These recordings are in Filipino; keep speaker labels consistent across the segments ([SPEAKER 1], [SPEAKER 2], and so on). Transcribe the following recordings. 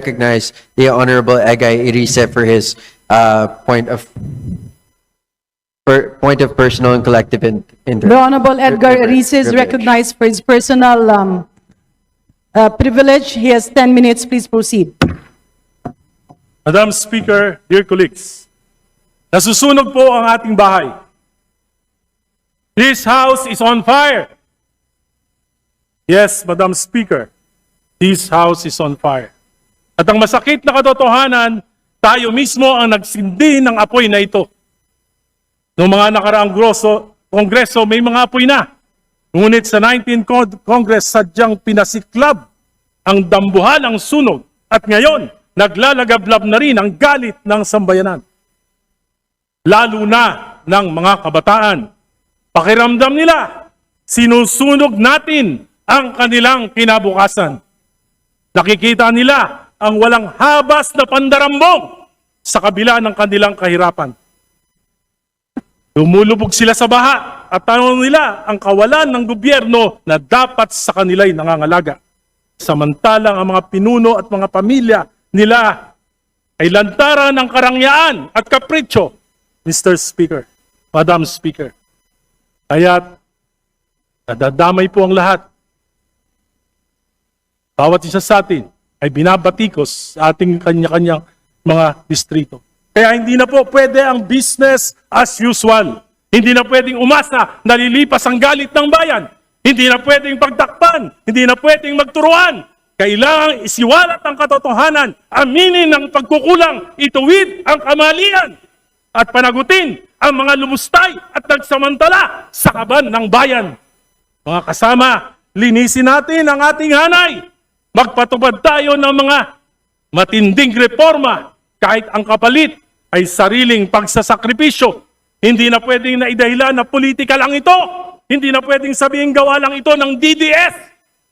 [SPEAKER 1] recognize the Honorable Egay Irice for his point of personal and collective interest.
[SPEAKER 2] The Honorable Edgar Ariz is recognized for his personal privilege. He has 10 minutes. Please proceed.
[SPEAKER 3] Madam Speaker, dear colleagues, nasusunog po ang ating bahay. This house is on fire. Yes, Madam Speaker, this house is on fire. At ang masakit na katotohanan, tayo mismo ang nagsindi ng apoy na ito. Noong mga nakaraang kongreso, may mga apoy na. Ngunit sa 19th Congress, sadyang pinasiklab ang dambuhan ng sunog. At ngayon, naglalagablab na rin ang galit ng sambayanan. Lalo na ng mga kabataan. Pakiramdam nila, sinusunog natin ang kanilang kinabukasan. Nakikita nila ang walang habas na pandarambong sa kabila ng kanilang kahirapan. Lumulubog sila sa baha at tanong nila ang kawalan ng gobyerno na dapat sa kanila'y nangangalaga. Samantalang ang mga pinuno at mga pamilya nila ay lantaran ng karangyaan at kapritsyo, Mr. Speaker, Madam Speaker. Kaya't nadadamay po ang lahat. Bawat isa sa atin ay binabatikos sa ating kanya-kanyang mga distrito. Kaya hindi na po pwede ang business as usual. Hindi na pwedeng umasa na lilipas ang galit ng bayan. Hindi na pwedeng pagtakpan. Hindi na pwedeng magturuan. Kailangang isiwalat ang katotohanan, aminin ang pagkukulang, ituwid ang kamalian, at panagutin ang mga lumustay at nagsamantala sa kaban ng bayan. Mga kasama, linisin natin ang ating hanay. Magpatupad tayo ng mga matinding reforma kahit ang kapalit ay sariling pagsasakripisyo. Hindi na pwedeng naidahilan na politika lang ito. Hindi na pwedeng sabihin gawa lang ito ng DDS,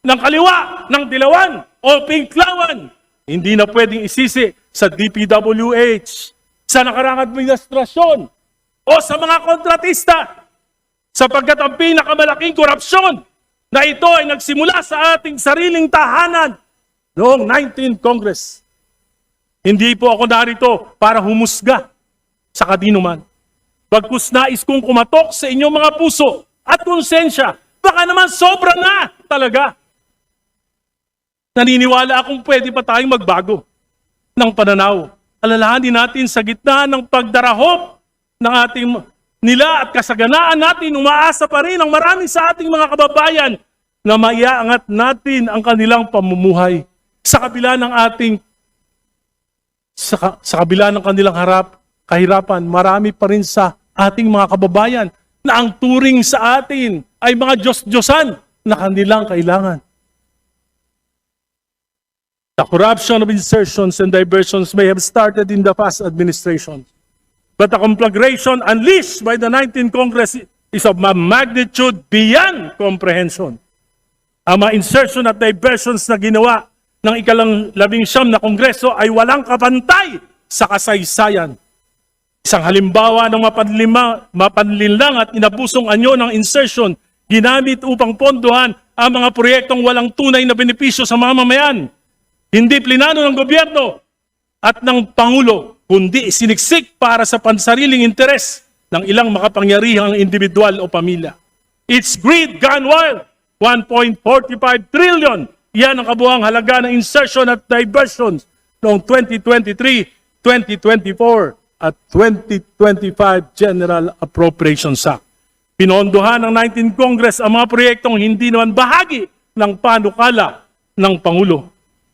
[SPEAKER 3] ng kaliwa, ng dilawan, o pinklawan. Hindi na pwedeng isisi sa DPWH, sa nakaraang administrasyon, o sa mga kontratista, sapagkat ang pinakamalaking korupsyon na ito ay nagsimula sa ating sariling tahanan noong 19th Congress. Hindi po ako narito para humusga sa kadinuman. Bagkus nais kong kumatok sa inyong mga puso at konsensya. Baka naman sobra na talaga. Naniniwala akong pwede pa tayong magbago ng pananaw. Alalahanin natin sa gitna ng pagdarahop ng ating nila at kasaganaan natin, umaasa pa rin ang marami sa ating mga kababayan na maiaangat natin ang kanilang pamumuhay sa kabila ng ating sa kabila ng kanilang kahirapan. Marami pa rin sa ating mga kababayan na ang turing sa atin ay mga Diyos-Diyosan na kanilang kailangan. The corruption of insertions and diversions may have started in the past administration, but the conflagration unleashed by the 19th Congress is of a magnitude beyond comprehension. Ang mga insertion at diversions na ginawa ng ika-19 na Kongreso ay walang kapantay sa kasaysayan. Isang halimbawa ng mapanlinlang at inabusong anyo ng insertion ginamit upang pondohan ang mga proyektong walang tunay na benepisyo sa mamamayan. Hindi plinano ng gobyerno at ng Pangulo, kundi siniksik para sa pansariling interes ng ilang makapangyarihang individual o pamilya. It's greed gone wild. 1.45 trillion. Yan ang kabuuang halaga ng insertion at diversions noong 2023, 2024 at 2025 General Appropriations Act. Pinondohan ng 19th Congress ang mga proyektong hindi naman bahagi ng panukala ng Pangulo.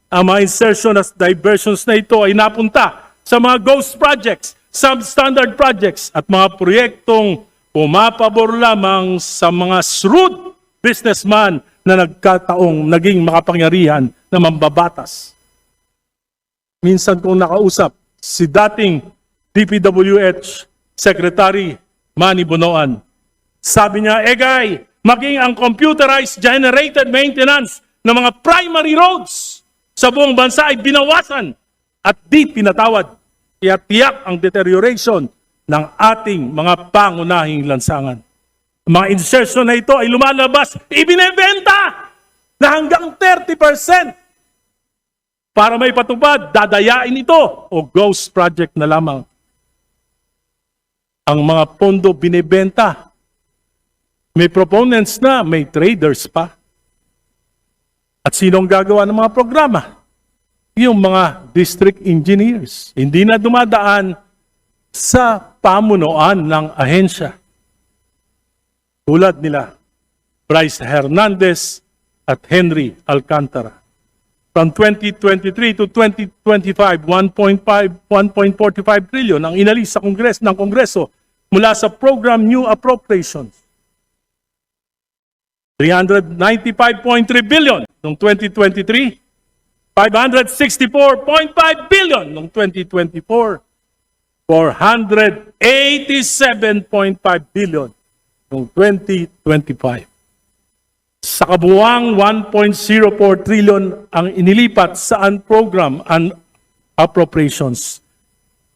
[SPEAKER 3] Ang mga insertion at diversions na ito ay napunta sa mga ghost projects, substandard projects at mga proyektong pumapabor lamang sa mga shrewd businessman na nagkataong naging makapangyarihan na mambabatas. Minsan kong nakausap si dating DPWH Secretary Manny Bonoan. Sabi niya, Egay, maging ang computerized generated maintenance ng mga primary roads sa buong bansa ay binawasan at di pinatawad. Kaya tiyak ang deterioration ng ating mga pangunahing lansangan. Mga insertion na ito ay lumalabas, ibinebenta na hanggang 30% para may patupad, dadayain ito o ghost project na lamang. Ang mga pondo binibenta. May proponents na, may traders pa. At sino ang gagawa ng mga programa? Yung mga district engineers. Hindi na dumadaan sa pamunuan ng ahensya. Tulad nila, Bryce Hernandez at Henry Alcantara. From 2023 to 2025, 1.45 trillion ang inalis sa Kongreso mula sa program New Appropriations. 395.3 billion noong 2023, 564.5 billion noong 2024, 487.5 billion noong 2025. Sa kabuuang 1.04 trillion ang inilipat sa program and appropriations.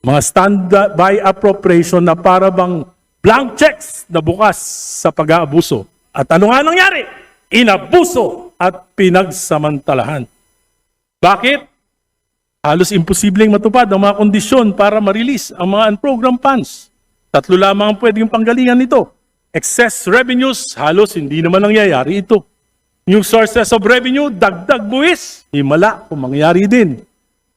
[SPEAKER 3] Mga standby appropriation na para bang blank checks na bukas sa pag-aabuso. At ano nga nangyari? Inabuso at pinagsamantalahan. Bakit? Halos imposibleng matupad ang mga kondisyon para ma-release ang mga unprogram funds. 3 lamang ang pwedeng panggalingan nito. Excess revenues, halos hindi naman nangyayari ito. New sources of revenue, dagdag buwis, himala kung mangyayari din.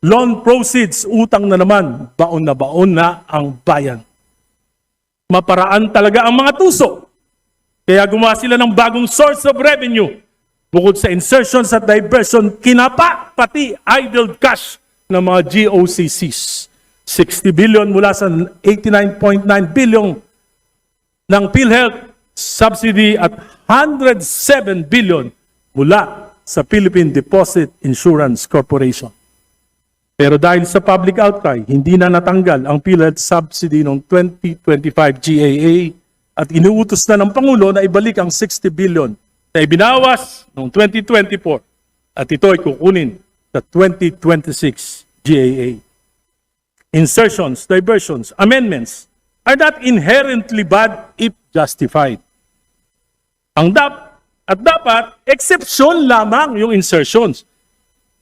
[SPEAKER 3] Loan proceeds, utang na naman, baon na ang bayan. Maparaan talaga ang mga tuso. Kaya gumawa sila ng bagong source of revenue. Bukod sa insertions at diversion, kinapa pati idle cash ng mga GOCCs. 60 billion mula sa 89.9 billion ng PhilHealth subsidy at 107 billion mula sa Philippine Deposit Insurance Corporation. Pero dahil sa public outcry, hindi na natanggal ang PhilHealth subsidy noong 2025 GAA at inuutos na ng Pangulo na ibalik ang 60 billion na ibinawas noong 2024 at ito ay kukunin sa 2026 GAA. Insertions, diversions, amendments are not inherently bad if justified. Dapat, exception lamang yung insertions.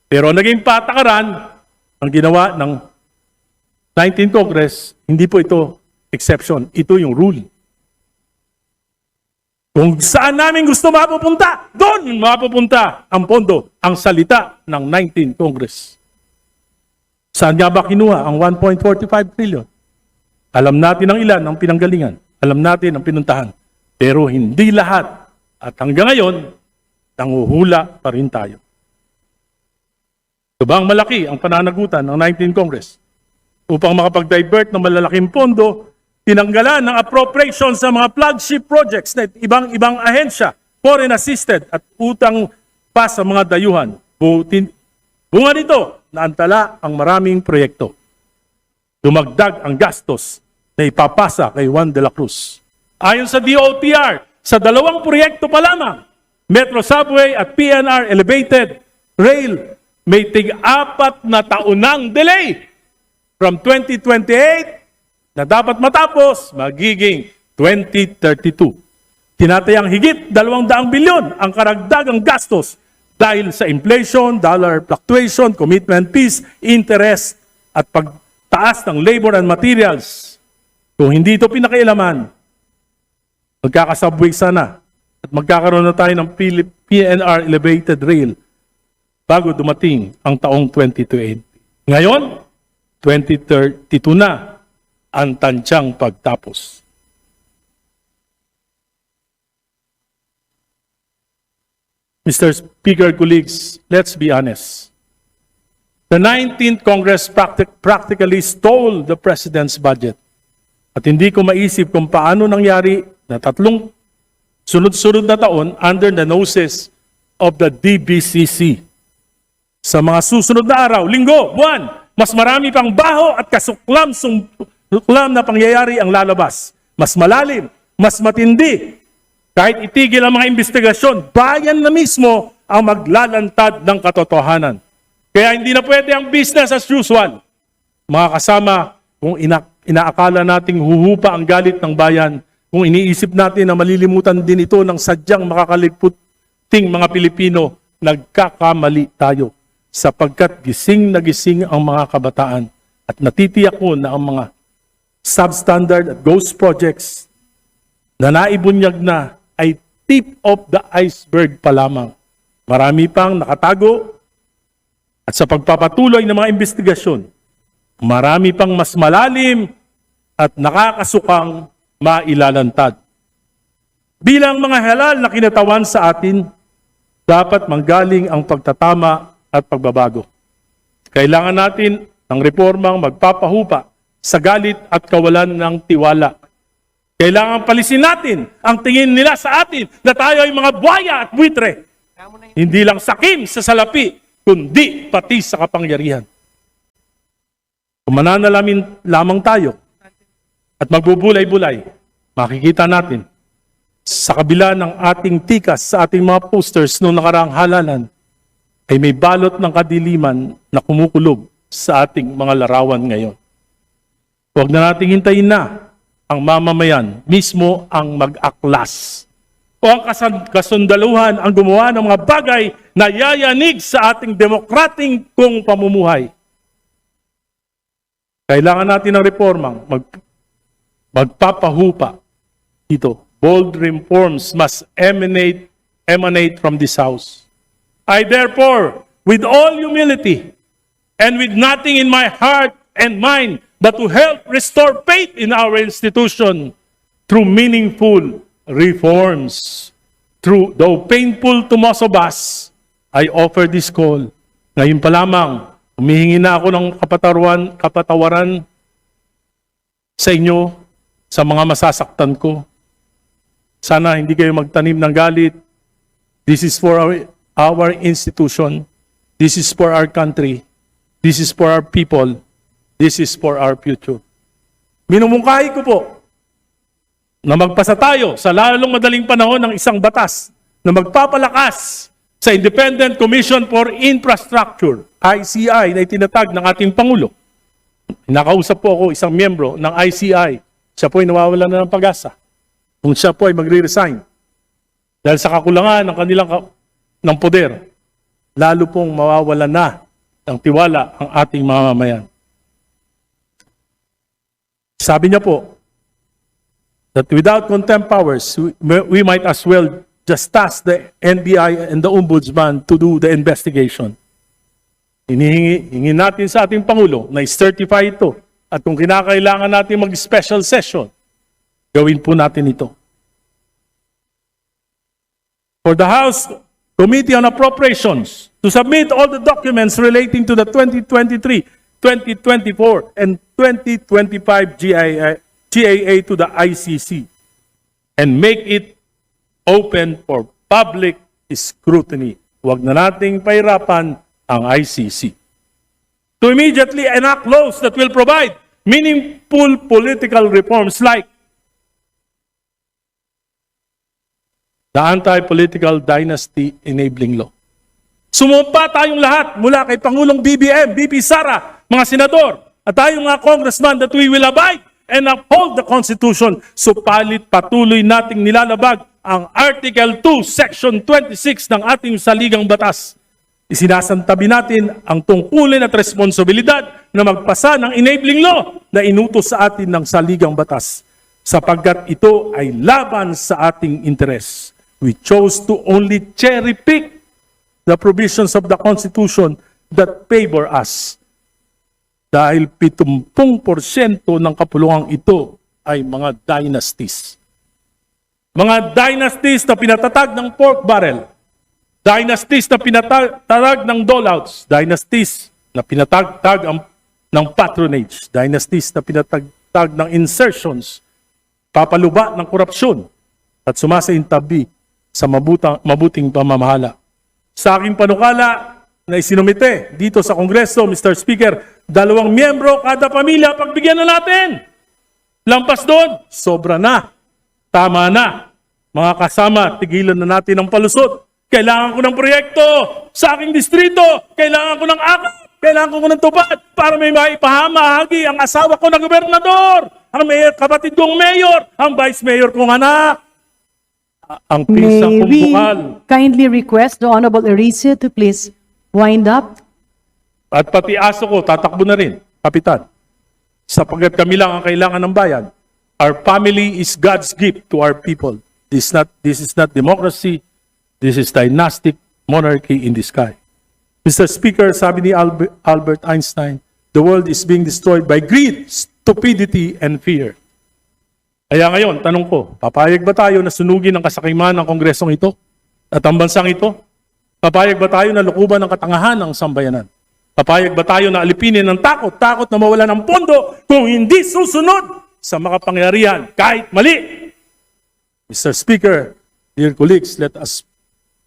[SPEAKER 3] Pero naging patakaran, ang ginawa ng 19th Congress, hindi po ito exception, ito yung rule. Kung saan namin gusto mapupunta, doon mapupunta ang pondo, ang salita ng 19th Congress. Saan nga ba kinuha ang 1.45 trillion? Alam natin ang ilan ang pinanggalingan. Alam natin ang pinuntahan. Pero hindi lahat. At hanggang ngayon, nanguhula pa rin tayo. Ito ba ang malaki ang pananagutan ng 19th Congress? Upang makapag-divert ng malalaking pondo, tinanggalan ng appropriation sa mga flagship projects na ibang ahensya, foreign assisted at utang pa sa mga dayuhan. Bunga nito, naantala ang maraming proyekto. Dumagdag ang gastos na ipapasa kay Juan de la Cruz. Ayon sa DOTR, sa 2 proyekto pa lamang, Metro Subway at PNR Elevated Rail, may tig-4 na taonang delay. From 2028 na dapat matapos, magiging 2032. Tinatayang higit 200 bilyon ang karagdagang gastos dahil sa inflation, dollar fluctuation, commitment fees, interest at pagtaas ng labor and materials. Kung hindi ito pinakailaman, magkakasubway sana at magkakaroon na tayo ng PNR Elevated Rail bago dumating ang taong 2028. Ngayon, 2032 na ang tansyang pagtapos. Mr. Speaker, colleagues, let's be honest. The 19th Congress practically stole the President's budget. At hindi ko maisip kung paano nangyari na 3 sunod-sunod na taon under the noses of the DBCC. Sa mga susunod na araw, linggo, buwan, mas marami pang baho at kasuklam na pangyayari ang lalabas. Mas malalim, mas matindi. Kahit itigil ang mga investigasyon, bayan na mismo ang maglalantad ng katotohanan. Kaya hindi na pwede ang business as usual. Mga kasama, kung inaakala nating huhupa ang galit ng bayan, kung iniisip natin na malilimutan din ito ng sadyang makakaliputing mga Pilipino, nagkakamali tayo. sapagkat gising na gising ang mga kabataan at natitiyak ko na ang mga substandard at ghost projects na naibunyag na ay tip of the iceberg pa lamang. Marami pang nakatago at sa pagpapatuloy ng mga investigasyon, marami pang mas malalim at nakakasukang mailalantad. Bilang mga halal na kinatawan sa atin, dapat manggaling ang pagtatama at pagbabago. Kailangan natin ng reformang magpapahupa sa galit at kawalan ng tiwala. Kailangan palisin natin ang tingin nila sa atin na tayo ay mga buhaya at buitre. Hindi lang sakim sa salapi, kundi pati sa kapangyarihan. Kung mananalamin lamang tayo at magbubulay-bulay, makikita natin sa kabila ng ating tikas sa ating mga posters noong nakaraang halalan, ay may balot ng kadiliman na kumukulob sa ating mga larawan ngayon. Huwag na nating hintayin na ang mamamayan mismo ang mag-aklas o ang kasundaluhan ang gumawa ng mga bagay na yayanig sa ating demokrating kong pamumuhay. Kailangan natin ng reformang magpapahupa dito. Bold reforms must emanate from this house. I therefore, with all humility and with nothing in my heart and mind but to help restore faith in our institution through meaningful reforms. Though painful to most of us, I offer this call. Ngayon pa lamang, humihingi na ako ng kapatawaran sa inyo sa mga masasaktan ko. Sana hindi kayo magtanim ng galit. This is for our institution. This is for our country. This is for our people. This is for our future. Minumungkahi ko po na magpasa tayo sa lalong madaling panahon ng isang batas na magpapalakas sa Independent Commission for Infrastructure, ICI, na itinatag ng ating Pangulo. Nakausap po ako isang miyembro ng ICI. Siya po ay nawawalan na ng pag-asa. Kung siya po ay magre-resign dahil sa kakulangan ng kanilang ng poder, lalo pong mawawalan na ng tiwala ang ating mamamayan. Sabi niya po, that without contempt powers, we might as well just task the NBI and the Ombudsman to do the investigation. Hinihingi natin sa ating Pangulo na i-certify ito. At kung kinakailangan natin mag-special session, gawin po natin ito. For the House Committee on Appropriations to submit all the documents relating to the 2023, 2024, and 2025 GAA to the ICC and make it open for public scrutiny. Huwag na nating pahirapan ang ICC. To immediately enact laws that will provide meaningful political reforms like the Anti-Political Dynasty Enabling Law. Sumumpa tayong lahat mula kay Pangulong BBM, BP Sara, mga senador, at tayong mga congressman that we will abide and uphold the Constitution, supalit patuloy nating nilalabag ang Article 2, Section 26 ng ating saligang batas. Isinasantabi natin ang tungkulin at responsibilidad na magpasa ng enabling law na inutos sa atin ng saligang batas, sapagkat ito ay laban sa ating interes. We chose to only cherry-pick the provisions of the Constitution that favor us. Dahil 70% ng kapulungang ito ay mga dynasties. Mga dynasties na pinatatag ng pork barrel. Dynasties na pinatatag ng dolouts. Dynasties na pinatagtag ng patronage. Dynasties na pinatagtag ng insertions. Papaluba ng korupsyon. At sumasaintabi sa mabuting pamamahala. Sa aking panukala na isinumite dito sa Kongreso, Mr. Speaker, 2 miyembro kada pamilya, pagbigyan na natin. Lampas doon, sobra na. Tama na. Mga kasama, tigilan na natin ang palusot. Kailangan ko ng proyekto sa aking distrito. Kailangan ko ng akap. Kailangan ko ng tupad para may maipahamahagi ang asawa ko na gobernador, ang kapatid kong mayor, ang vice mayor kong anak. Ang pisang
[SPEAKER 2] May we
[SPEAKER 3] kumbukal.
[SPEAKER 2] kindly request the Honorable Erice to please wind up?
[SPEAKER 3] At pati aso ko, tatakbo na rin, Kapitan. Sapagkat kami lang ang kailangan ng bayan. Our family is God's gift to our people. This is not democracy. This is dynastic monarchy in the sky. Mr. Speaker, sabi ni Albert Einstein, the world is being destroyed by greed, stupidity, and fear. Kaya ngayon, tanong ko, papayag ba tayo na sunugin ang kasakiman ng kongresong ito at ang bansang ito? Papayag ba tayo na lukuban ng katangahan ng sambayanan? Papayag ba tayo na alipinin ng takot na mawala ng pondo kung hindi susunod sa makapangyarihan kahit mali? Mr. Speaker, dear colleagues, let us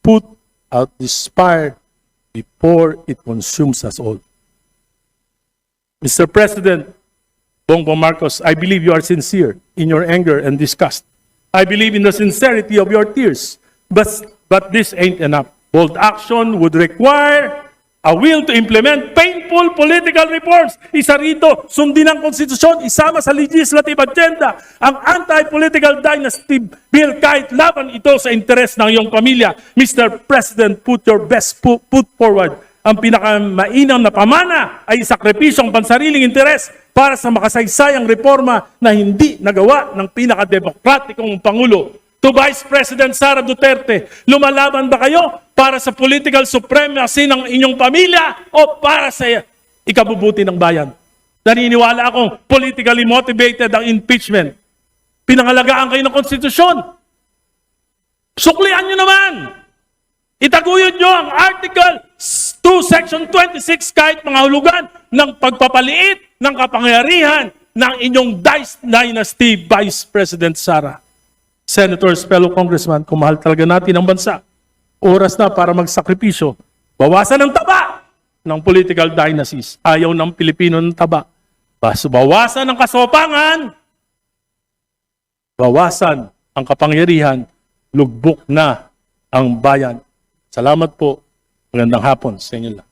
[SPEAKER 3] put out this fire before it consumes us all. Mr. President Bongbong Marcos, I believe you are sincere in your anger and disgust. I believe in the sincerity of your tears. But this ain't enough. Bold action would require a will to implement painful political reforms. Isa rito, sundin ang konstitusyon, isama sa legislative agenda ang anti-political dynasty bill kahit laban ito sa interes ng iyong pamilya. Mr. President, put your best foot forward. Ang pinakamainam na pamana ay sakripisyong pansariling interes para sa makasaysayang reforma na hindi nagawa ng pinakademokratikong Pangulo. To Vice President Sara Duterte, lumalaban ba kayo para sa political supremacy ng inyong pamilya o para sa ikabubuti ng bayan? Naniniwala akong politically motivated ang impeachment. Pinangalagaan kayo ng konstitusyon. Suklian nyo naman. Itaguyod nyo ang Article 2, Section 26 kahit mga hulugan ng pagpapaliit ng kapangyarihan ng inyong dynasty Vice President Sara. Senators, fellow congressman, kung mahal talaga natin ang bansa, oras na para magsakripisyo, bawasan ang taba ng political dynasties. Ayaw ng Pilipino ng taba. Bawasan ang kasopangan, bawasan ang kapangyarihan, lugbok na ang bayan. Salamat po. Magandang hapon sa inyo lang.